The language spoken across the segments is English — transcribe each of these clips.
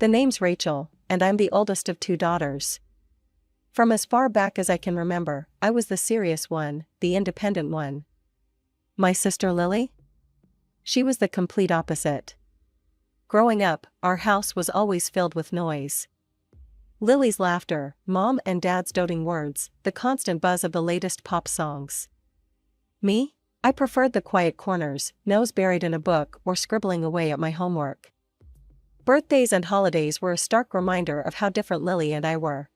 The name's Rachel, and I'm the oldest of 2 daughters. From as far back as I can remember, I was the serious one, the independent one. My sister Lily? She was the complete opposite. Growing up, our house was always filled with noise. Lily's laughter, Mom and Dad's doting words, the constant buzz of the latest pop songs. Me? I preferred the quiet corners, nose buried in a book or scribbling away at my homework. Birthdays and holidays were a stark reminder of how different Lily and I were.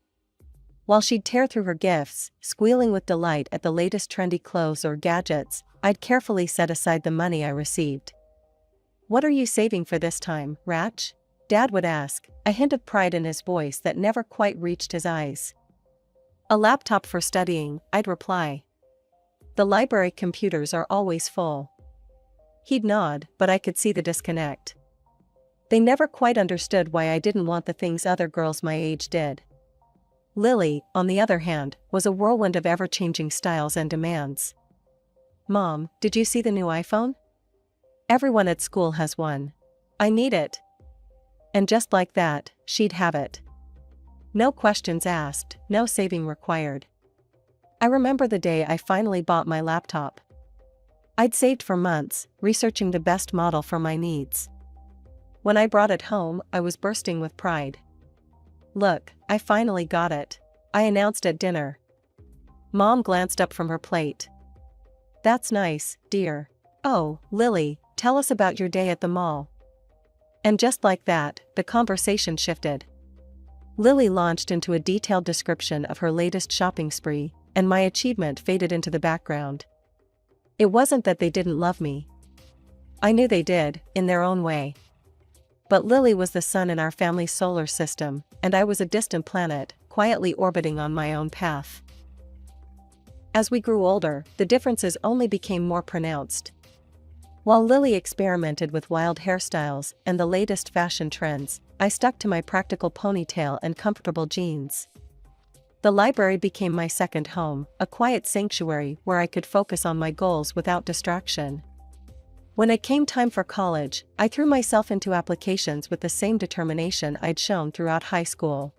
While she'd tear through her gifts, squealing with delight at the latest trendy clothes or gadgets, I'd carefully set aside the money I received. "What are you saving for this time, Ratch?" Dad would ask, a hint of pride in his voice that never quite reached his eyes. "A laptop for studying," I'd reply. "The library computers are always full." He'd nod, but I could see the disconnect. They never quite understood why I didn't want the things other girls my age did. Lily, on the other hand, was a whirlwind of ever-changing styles and demands. "Mom, did you see the new iPhone? Everyone at school has one. I need it." And just like that, she'd have it. No questions asked, no saving required. I remember the day I finally bought my laptop. I'd saved for months, researching the best model for my needs. When I brought it home, I was bursting with pride. "Look, I finally got it," I announced at dinner. Mom glanced up from her plate. "That's nice, dear. Oh, Lily, tell us about your day at the mall." And just like that, the conversation shifted. Lily launched into a detailed description of her latest shopping spree, and my achievement faded into the background. It wasn't that they didn't love me. I knew they did, in their own way. But Lily was the sun in our family's solar system, and I was a distant planet, quietly orbiting on my own path. As we grew older, the differences only became more pronounced. While Lily experimented with wild hairstyles and the latest fashion trends, I stuck to my practical ponytail and comfortable jeans. The library became my second home, a quiet sanctuary where I could focus on my goals without distraction. When it came time for college, I threw myself into applications with the same determination I'd shown throughout high school.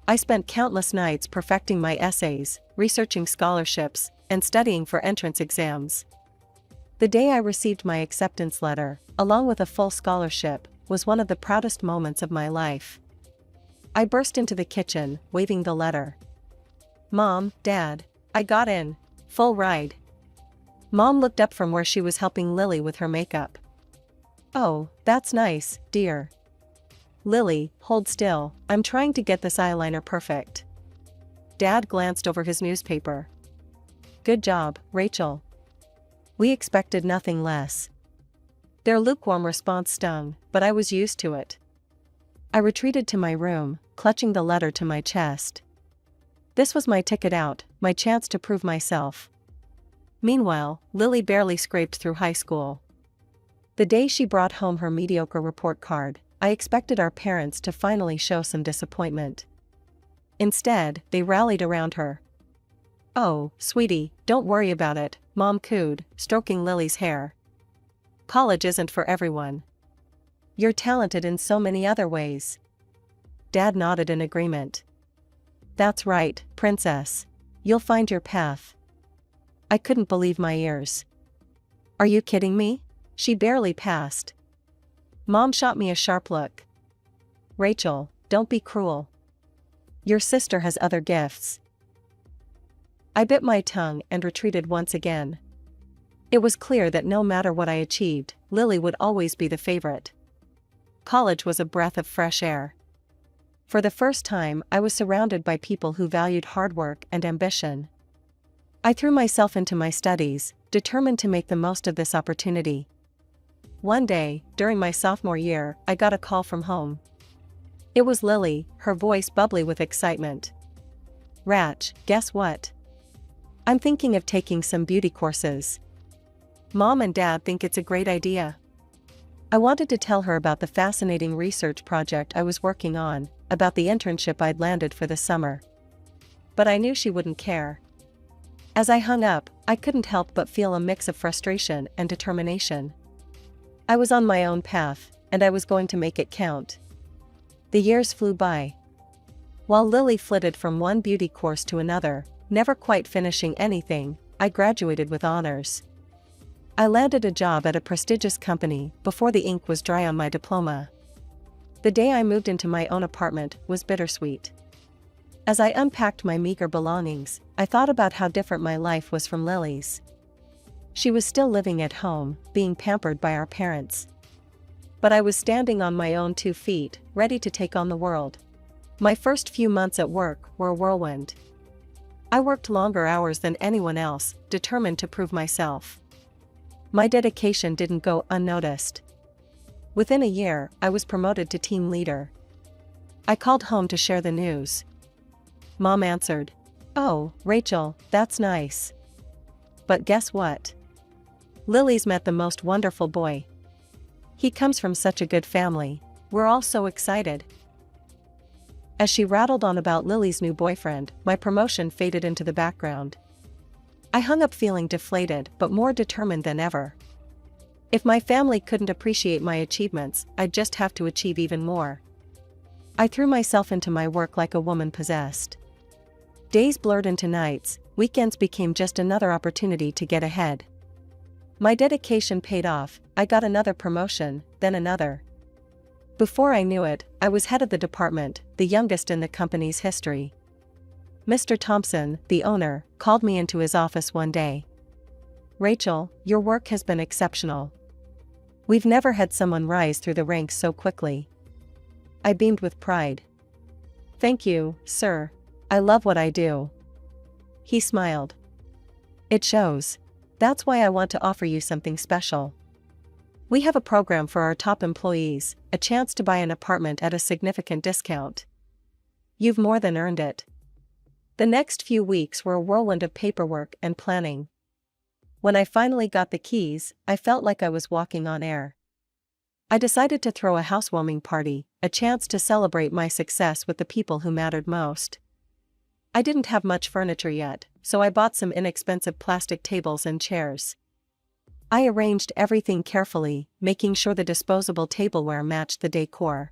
I spent countless nights perfecting my essays, researching scholarships, and studying for entrance exams. The day I received my acceptance letter, along with a full scholarship, was one of the proudest moments of my life. I burst into the kitchen, waving the letter. "Mom, Dad, I got in. Full ride." Mom looked up from where she was helping Lily with her makeup. "Oh, that's nice, dear." "Lily, hold still, I'm trying to get this eyeliner perfect." Dad glanced over his newspaper. "Good job, Rachel." We expected nothing less. Their lukewarm response stung, but I was used to it. I retreated to my room, clutching the letter to my chest. This was my ticket out, my chance to prove myself. Meanwhile, Lily barely scraped through high school. The day she brought home her mediocre report card, I expected our parents to finally show some disappointment. Instead, they rallied around her. "Oh, sweetie, don't worry about it," Mom cooed, stroking Lily's hair. "College isn't for everyone. You're talented in so many other ways." Dad nodded in agreement. "That's right, princess. You'll find your path." I couldn't believe my ears. "Are you kidding me?" She barely passed. Mom shot me a sharp look. "Rachel, don't be cruel. Your sister has other gifts." I bit my tongue and retreated once again. It was clear that no matter what I achieved, Lily would always be the favorite. College was a breath of fresh air. For the first time, I was surrounded by people who valued hard work and ambition. I threw myself into my studies, determined to make the most of this opportunity. One day, during my sophomore year, I got a call from home. It was Lily, her voice bubbly with excitement. "Ratch, guess what? I'm thinking of taking some beauty courses. Mom and Dad think it's a great idea." I wanted to tell her about the fascinating research project I was working on, about the internship I'd landed for the summer. But I knew she wouldn't care. As I hung up, I couldn't help but feel a mix of frustration and determination. I was on my own path, and I was going to make it count. The years flew by. While Lily flitted from one beauty course to another, never quite finishing anything, I graduated with honors. I landed a job at a prestigious company before the ink was dry on my diploma. The day I moved into my own apartment was bittersweet. As I unpacked my meager belongings, I thought about how different my life was from Lily's. She was still living at home, being pampered by our parents. But I was standing on my own 2 feet, ready to take on the world. My first few months at work were a whirlwind. I worked longer hours than anyone else, determined to prove myself. My dedication didn't go unnoticed. Within a year, I was promoted to team leader. I called home to share the news. Mom answered, "Oh, Rachel, that's nice. But guess what? Lily's met the most wonderful boy. He comes from such a good family. We're all so excited." As she rattled on about Lily's new boyfriend, my promotion faded into the background. I hung up feeling deflated but more determined than ever. If my family couldn't appreciate my achievements, I'd just have to achieve even more. I threw myself into my work like a woman possessed. Days blurred into nights, weekends became just another opportunity to get ahead. My dedication paid off. I got another promotion, then another. Before I knew it, I was head of the department, the youngest in the company's history. Mr. Thompson, the owner, called me into his office one day. "Rachel, your work has been exceptional. We've never had someone rise through the ranks so quickly." I beamed with pride. "Thank you, sir. I love what I do." He smiled. "It shows. That's why I want to offer you something special. We have a program for our top employees, a chance to buy an apartment at a significant discount. You've more than earned it." The next few weeks were a whirlwind of paperwork and planning. When I finally got the keys, I felt like I was walking on air. I decided to throw a housewarming party, a chance to celebrate my success with the people who mattered most. I didn't have much furniture yet, so I bought some inexpensive plastic tables and chairs. I arranged everything carefully, making sure the disposable tableware matched the decor.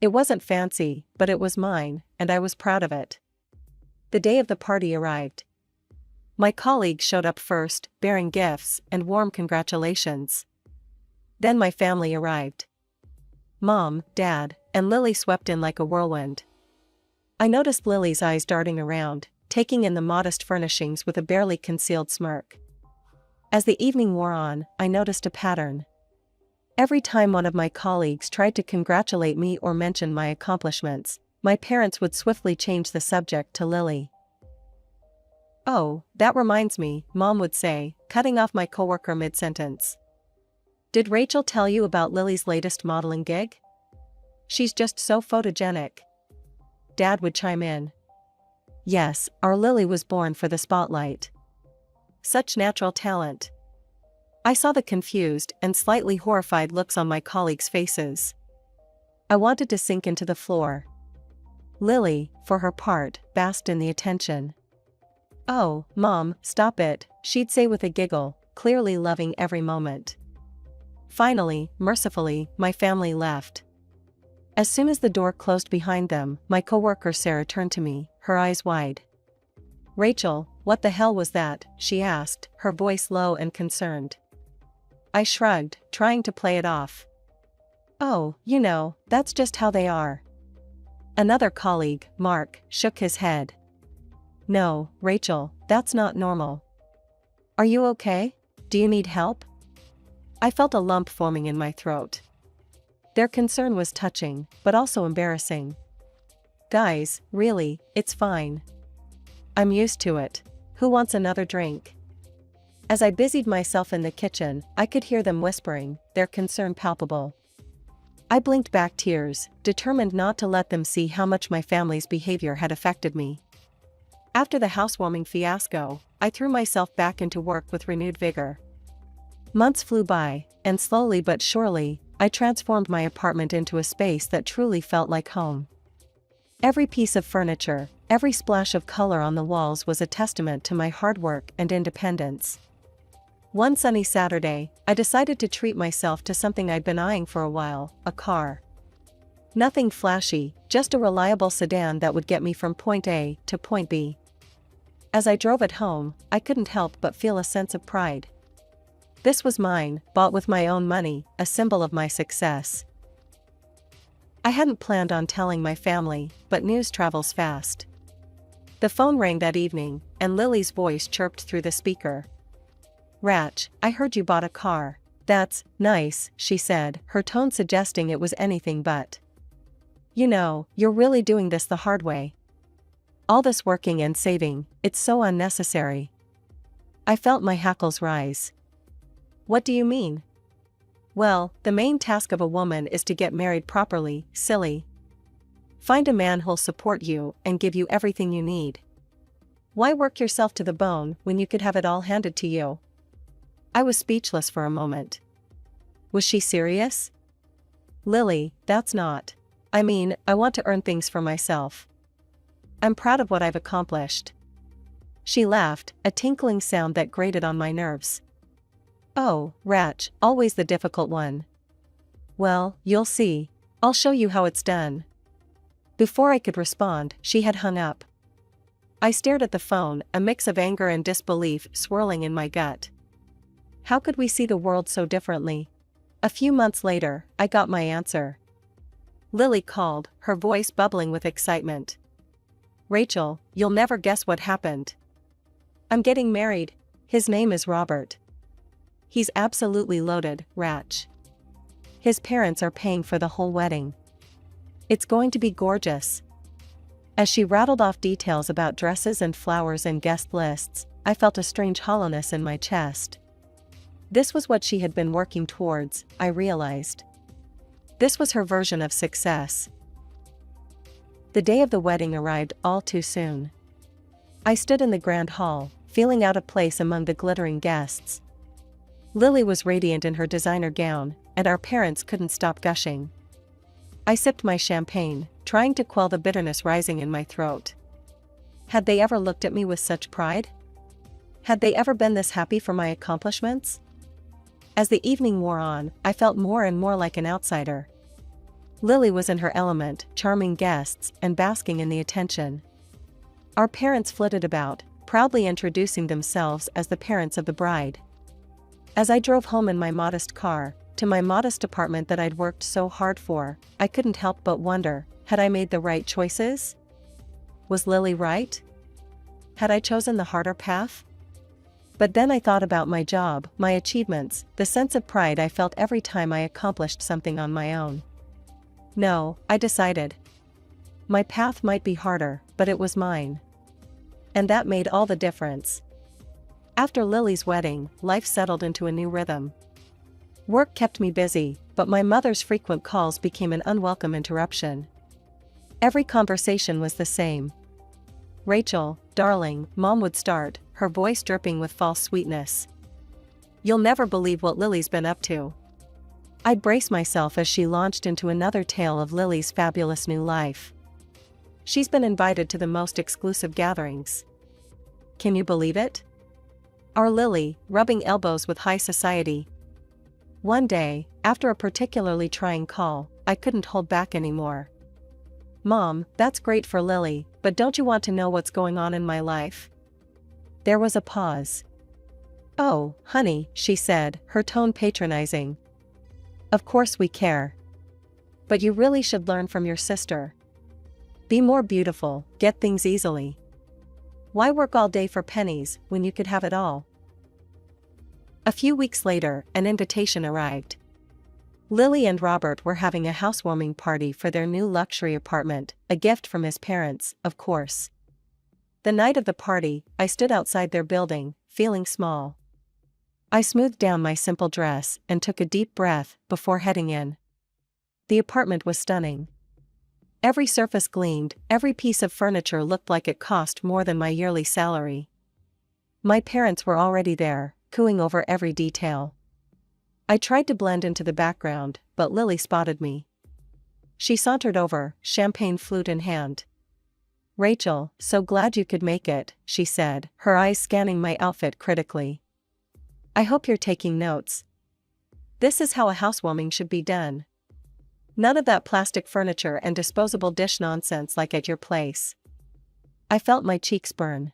It wasn't fancy, but it was mine, and I was proud of it. The day of the party arrived. My colleagues showed up first, bearing gifts and warm congratulations. Then my family arrived. Mom, Dad, and Lily swept in like a whirlwind. I noticed Lily's eyes darting around, taking in the modest furnishings with a barely concealed smirk. As the evening wore on, I noticed a pattern. Every time one of my colleagues tried to congratulate me or mention my accomplishments, my parents would swiftly change the subject to Lily. "Oh, that reminds me," Mom would say, cutting off my coworker mid-sentence. "Did Rachel tell you about Lily's latest modeling gig? She's just so photogenic." Dad would chime in. "Yes, our Lily was born for the spotlight. Such natural talent." I saw the confused and slightly horrified looks on my colleagues' faces. I wanted to sink into the floor. Lily, for her part, basked in the attention. "Oh, Mom, stop it," she'd say with a giggle, clearly loving every moment. Finally, mercifully, my family left. As soon as the door closed behind them, my coworker Sarah turned to me, her eyes wide. "Rachel, what the hell was that?" she asked, her voice low and concerned. I shrugged, trying to play it off. "Oh, that's just how they are." Another colleague, Mark, shook his head. "No, Rachel, that's not normal. Are you okay? Do you need help?" I felt a lump forming in my throat. Their concern was touching, but also embarrassing. "Guys, really, it's fine. I'm used to it. Who wants another drink?" As I busied myself in the kitchen, I could hear them whispering, their concern palpable. I blinked back tears, determined not to let them see how much my family's behavior had affected me. After the housewarming fiasco, I threw myself back into work with renewed vigor. Months flew by, and slowly but surely, I transformed my apartment into a space that truly felt like home. Every piece of furniture, every splash of color on the walls was a testament to my hard work and independence. One sunny Saturday, I decided to treat myself to something I'd been eyeing for a while, a car. Nothing flashy, just a reliable sedan that would get me from point A to point B. As I drove it home, I couldn't help but feel a sense of pride. This was mine, bought with my own money, a symbol of my success. I hadn't planned on telling my family, but news travels fast. The phone rang that evening, and Lily's voice chirped through the speaker. "Ratch, I heard you bought a car." "That's nice," she said, her tone suggesting it was anything but. "You know, you're really doing this the hard way. All this working and saving, it's so unnecessary." I felt my hackles rise. "What do you mean?" "Well, the main task of a woman is to get married properly, silly. Find a man who'll support you and give you everything you need. Why work yourself to the bone when you could have it all handed to you?" I was speechless for a moment. Was she serious? "Lily, that's not. I mean, I want to earn things for myself. I'm proud of what I've accomplished." She laughed, a tinkling sound that grated on my nerves. "Oh, Ratch, always the difficult one. Well, you'll see. I'll show you how it's done." Before I could respond, she had hung up. I stared at the phone, a mix of anger and disbelief swirling in my gut. How could we see the world so differently? A few months later, I got my answer. Lily called, her voice bubbling with excitement. "Rachel, you'll never guess what happened. I'm getting married. His name is Robert. He's absolutely loaded, Ratch. His parents are paying for the whole wedding. It's going to be gorgeous." As she rattled off details about dresses and flowers and guest lists, I felt a strange hollowness in my chest. This was what she had been working towards, I realized. This was her version of success. The day of the wedding arrived all too soon. I stood in the grand hall, feeling out of place among the glittering guests. Lily was radiant in her designer gown, and our parents couldn't stop gushing. I sipped my champagne, trying to quell the bitterness rising in my throat. Had they ever looked at me with such pride? Had they ever been this happy for my accomplishments? As the evening wore on, I felt more and more like an outsider. Lily was in her element, charming guests and basking in the attention. Our parents flitted about, proudly introducing themselves as the parents of the bride. As I drove home in my modest car, to my modest apartment that I'd worked so hard for, I couldn't help but wonder, had I made the right choices? Was Lily right? Had I chosen the harder path? But then I thought about my job, my achievements, the sense of pride I felt every time I accomplished something on my own. No, I decided. My path might be harder, but it was mine. And that made all the difference. After Lily's wedding, life settled into a new rhythm. Work kept me busy, but my mother's frequent calls became an unwelcome interruption. Every conversation was the same. "Rachel, darling," Mom would start, her voice dripping with false sweetness. "You'll never believe what Lily's been up to." I'd brace myself as she launched into another tale of Lily's fabulous new life. "She's been invited to the most exclusive gatherings. Can you believe it? Our Lily, rubbing elbows with high society." One day, after a particularly trying call, I couldn't hold back anymore. "Mom, that's great for Lily, but don't you want to know what's going on in my life?" There was a pause. "Oh, honey," she said, her tone patronizing. "Of course we care. But you really should learn from your sister. Be more beautiful, get things easily. Why work all day for pennies when you could have it all?" A few weeks later, an invitation arrived. Lily and Robert were having a housewarming party for their new luxury apartment, a gift from his parents, of course. The night of the party, I stood outside their building, feeling small. I smoothed down my simple dress and took a deep breath before heading in. The apartment was stunning. Every surface gleamed, every piece of furniture looked like it cost more than my yearly salary. My parents were already there, cooing over every detail. I tried to blend into the background, but Lily spotted me. She sauntered over, champagne flute in hand. "Rachel, so glad you could make it," she said, her eyes scanning my outfit critically. "I hope you're taking notes. This is how a housewarming should be done." None of that plastic furniture and disposable dish nonsense like at your place. I felt my cheeks burn.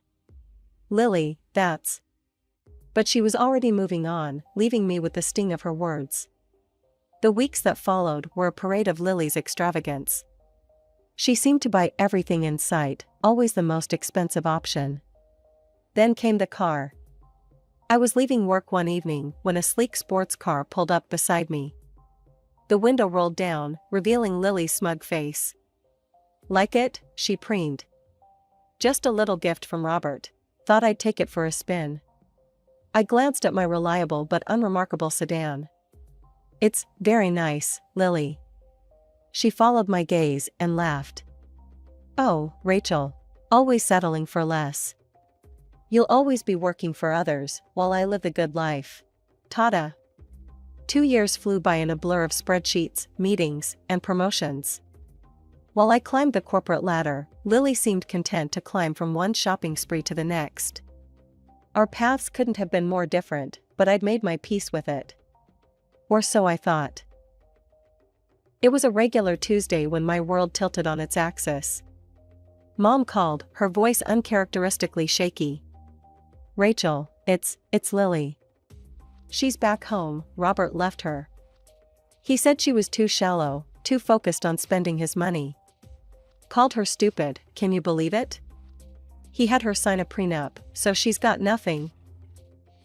Lily, that's. But she was already moving on, leaving me with the sting of her words. The weeks that followed were a parade of Lily's extravagance. She seemed to buy everything in sight, always the most expensive option. Then came the car. I was leaving work one evening when a sleek sports car pulled up beside me. The window rolled down, revealing Lily's smug face. "Like it?" she preened. "Just a little gift from Robert. Thought I'd take it for a spin." I glanced at my reliable but unremarkable sedan. "It's very nice, Lily." She followed my gaze and laughed. "Oh, Rachel. Always settling for less. You'll always be working for others, while I live the good life. Ta-da." 2 years flew by in a blur of spreadsheets, meetings, and promotions. While I climbed the corporate ladder, Lily seemed content to climb from one shopping spree to the next. Our paths couldn't have been more different, but I'd made my peace with it. Or so I thought. It was a regular Tuesday when my world tilted on its axis. Mom called, her voice uncharacteristically shaky. "Rachel, it's Lily. She's back home. Robert left her. He said she was too shallow, too focused on spending his money. Called her stupid, can you believe it? He had her sign a prenup, so she's got nothing."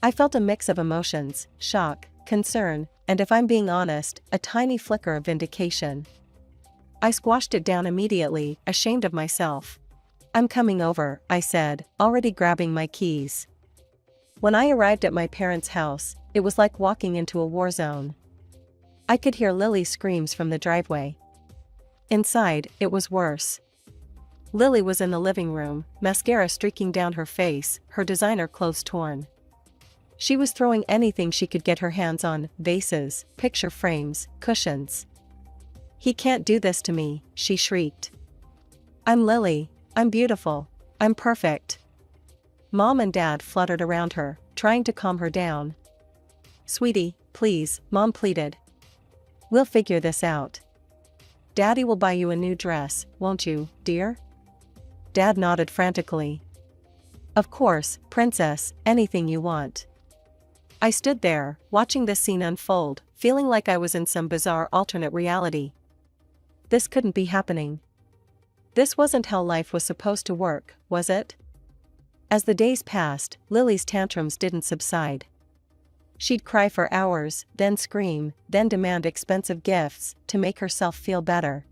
I felt a mix of emotions, shock, concern, and if I'm being honest, a tiny flicker of vindication. I squashed it down immediately, ashamed of myself. "I'm coming over," I said, already grabbing my keys. When I arrived at my parents' house, it was like walking into a war zone. I could hear Lily's screams from the driveway. Inside, it was worse. Lily was in the living room, mascara streaking down her face, her designer clothes torn. She was throwing anything she could get her hands on, vases, picture frames, cushions. "He can't do this to me," she shrieked. "I'm Lily. I'm beautiful. I'm perfect." Mom and Dad fluttered around her, trying to calm her down. "Sweetie, please," Mom pleaded. "We'll figure this out. Daddy will buy you a new dress, won't you, dear?" Dad nodded frantically. "Of course, princess, anything you want." I stood there, watching this scene unfold, feeling like I was in some bizarre alternate reality. This couldn't be happening. This wasn't how life was supposed to work, was it? As the days passed, Lily's tantrums didn't subside. She'd cry for hours, then scream, then demand expensive gifts to make herself feel better.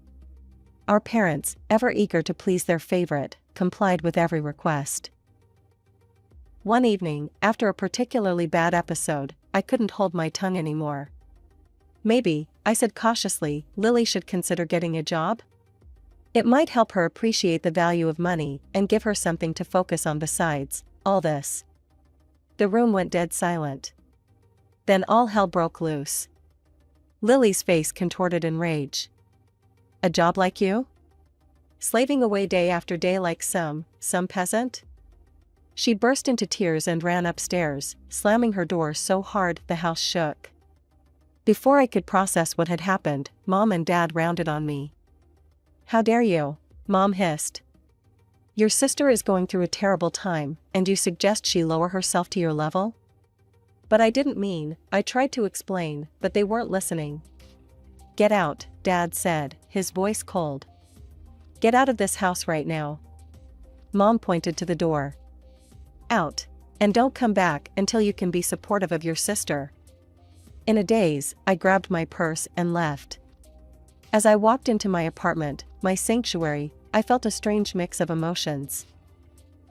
Our parents, ever eager to please their favorite, complied with every request. One evening, after a particularly bad episode, I couldn't hold my tongue anymore. "Maybe," I said cautiously, "Lily should consider getting a job? It might help her appreciate the value of money and give her something to focus on besides all this." The room went dead silent. Then all hell broke loose. Lily's face contorted in rage. "A job like you? Slaving away day after day like some peasant?" She burst into tears and ran upstairs, slamming her door so hard the house shook. Before I could process what had happened, Mom and Dad rounded on me. "How dare you?" Mom hissed. "Your sister is going through a terrible time, and you suggest she lower herself to your level?" But I didn't mean, I tried to explain, but they weren't listening. "Get out," Dad said, his voice cold. "Get out of this house right now." Mom pointed to the door. "Out. And don't come back until you can be supportive of your sister." In a daze, I grabbed my purse and left. As I walked into my apartment, my sanctuary, I felt a strange mix of emotions.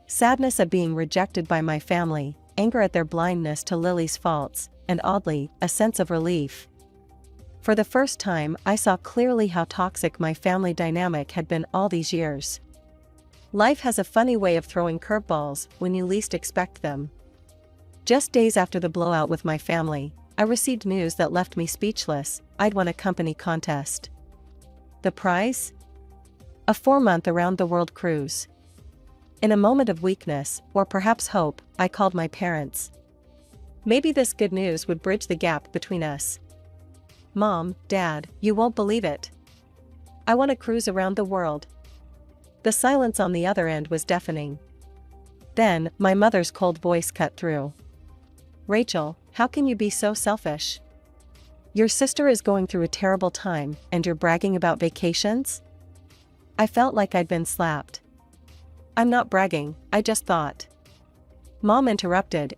Sadness at being rejected by my family, anger at their blindness to Lily's faults, and oddly, a sense of relief. For the first time, I saw clearly how toxic my family dynamic had been all these years. Life has a funny way of throwing curveballs when you least expect them. Just days after the blowout with my family, I received news that left me speechless. I'd won a company contest. The prize? A 4-month around-the-world cruise. In a moment of weakness, or perhaps hope, I called my parents. Maybe this good news would bridge the gap between us. "Mom, Dad, you won't believe it," I want to cruise around the world." The silence on the other end was deafening. Then, my mother's cold voice cut through. "Rachel, how can you be so selfish? Your sister is going through a terrible time, and you're bragging about vacations?" I felt like I'd been slapped. "I'm not bragging, I just thought." Mom interrupted.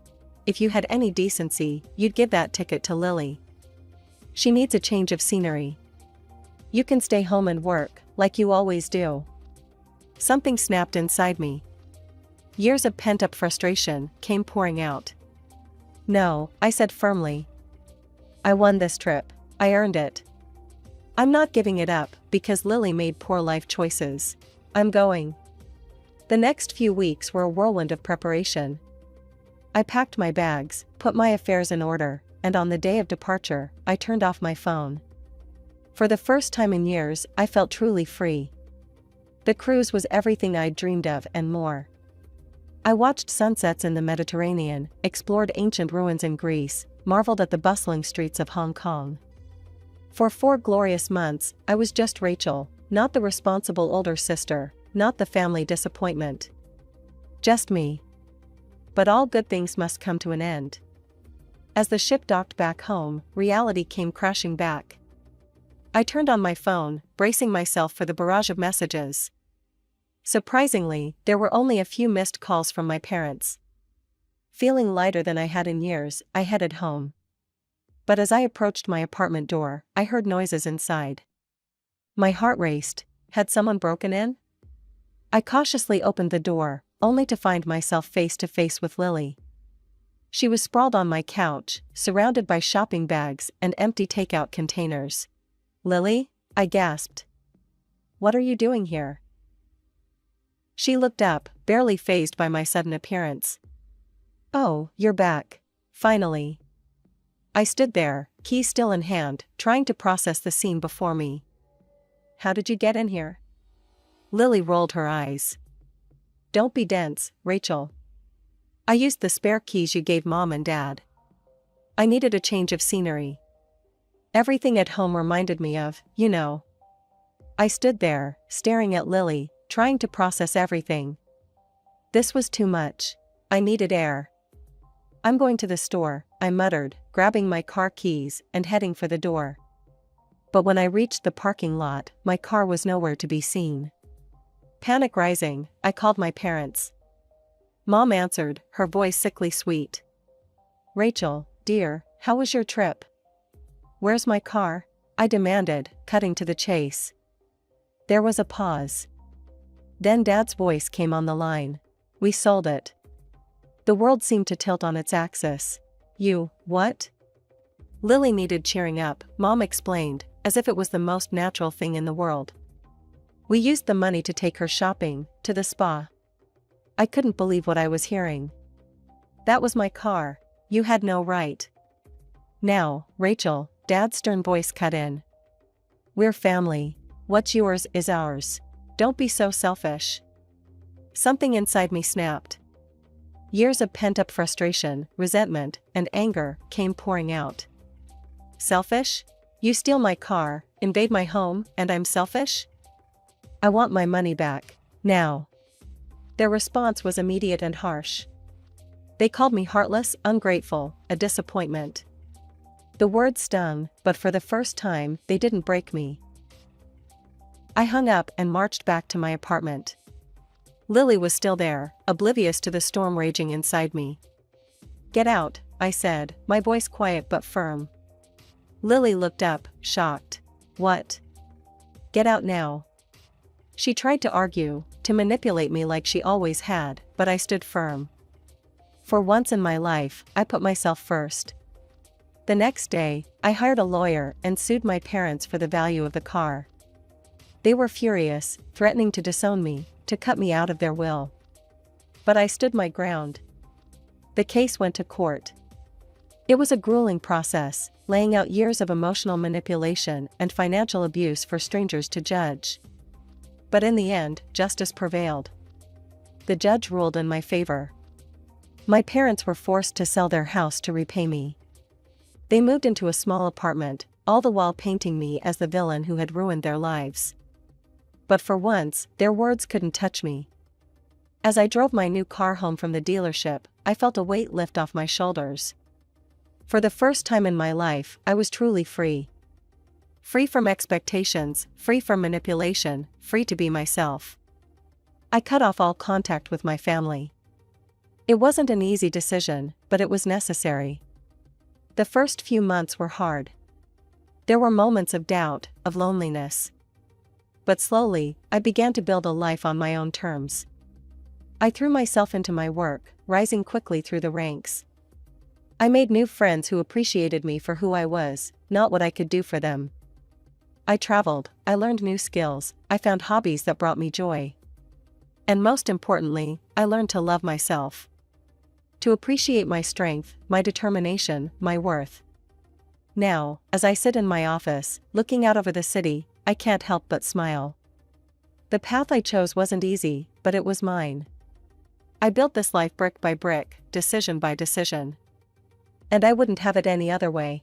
"If you had any decency, you'd give that ticket to Lily. She needs a change of scenery. You can stay home and work, like you always do." Something snapped inside me. Years of pent-up frustration came pouring out. "No," I said firmly. "I won this trip. I earned it. I'm not giving it up because Lily made poor life choices. I'm going." The next few weeks were a whirlwind of preparation. I packed my bags, put my affairs in order, and on the day of departure, I turned off my phone. For the first time in years, I felt truly free. The cruise was everything I'd dreamed of and more. I watched sunsets in the Mediterranean, explored ancient ruins in Greece, marveled at the bustling streets of Hong Kong. For 4 glorious months, I was just Rachel, not the responsible older sister, not the family disappointment. Just me. But all good things must come to an end. As the ship docked back home, reality came crashing back. I turned on my phone, bracing myself for the barrage of messages. Surprisingly, there were only a few missed calls from my parents. Feeling lighter than I had in years, I headed home. But as I approached my apartment door, I heard noises inside. My heart raced. Had someone broken in? I cautiously opened the door, only to find myself face to face with Lily. She was sprawled on my couch, surrounded by shopping bags and empty takeout containers. "Lily?" I gasped. "What are you doing here?" She looked up, barely fazed by my sudden appearance. "Oh, you're back. Finally." I stood there, key still in hand, trying to process the scene before me. "How did you get in here?" Lily rolled her eyes. "Don't be dense, Rachel. I used the spare keys you gave Mom and Dad. I needed a change of scenery. Everything at home reminded me of, you know." I stood there, staring at Lily, trying to process everything. This was too much. I needed air. "I'm going to the store," I muttered, grabbing my car keys and heading for the door. But when I reached the parking lot, my car was nowhere to be seen. Panic rising, I called my parents. Mom answered, her voice sickly sweet. "Rachel, dear, how was your trip?" "Where's my car?" I demanded, cutting to the chase. There was a pause. Then Dad's voice came on the line. "We sold it." The world seemed to tilt on its axis. "You, what?" Lily needed cheering up, Mom explained, as if it was the most natural thing in the world. "We used the money to take her shopping, to the spa." I couldn't believe what I was hearing. "That was my car. You had no right." "Now, Rachel," Dad's stern voice cut in. "We're family. What's yours is ours. Don't be so selfish." Something inside me snapped. Years of pent-up frustration, resentment, and anger came pouring out. "Selfish? You steal my car, invade my home, and I'm selfish? I want my money back, now." Their response was immediate and harsh. They called me heartless, ungrateful, a disappointment. The words stung, but for the first time, they didn't break me. I hung up and marched back to my apartment. Lily was still there, oblivious to the storm raging inside me. "Get out," I said, my voice quiet but firm. Lily looked up, shocked. "What?" "Get out now." She tried to argue, to manipulate me like she always had, but I stood firm. For once in my life, I put myself first. The next day, I hired a lawyer and sued my parents for the value of the car. They were furious, threatening to disown me, to cut me out of their will. But I stood my ground. The case went to court. It was a grueling process, laying out years of emotional manipulation and financial abuse for strangers to judge. But in the end, justice prevailed. The judge ruled in my favor. My parents were forced to sell their house to repay me. They moved into a small apartment, all the while painting me as the villain who had ruined their lives. But for once, their words couldn't touch me. As I drove my new car home from the dealership, I felt a weight lift off my shoulders. For the first time in my life, I was truly free. Free from expectations, free from manipulation, free to be myself. I cut off all contact with my family. It wasn't an easy decision, but it was necessary. The first few months were hard. There were moments of doubt, of loneliness. But slowly, I began to build a life on my own terms. I threw myself into my work, rising quickly through the ranks. I made new friends who appreciated me for who I was, not what I could do for them. I traveled, I learned new skills, I found hobbies that brought me joy. And most importantly, I learned to love myself. To appreciate my strength, my determination, my worth. Now, as I sit in my office, looking out over the city, I can't help but smile. The path I chose wasn't easy, but it was mine. I built this life brick by brick, decision by decision. And I wouldn't have it any other way.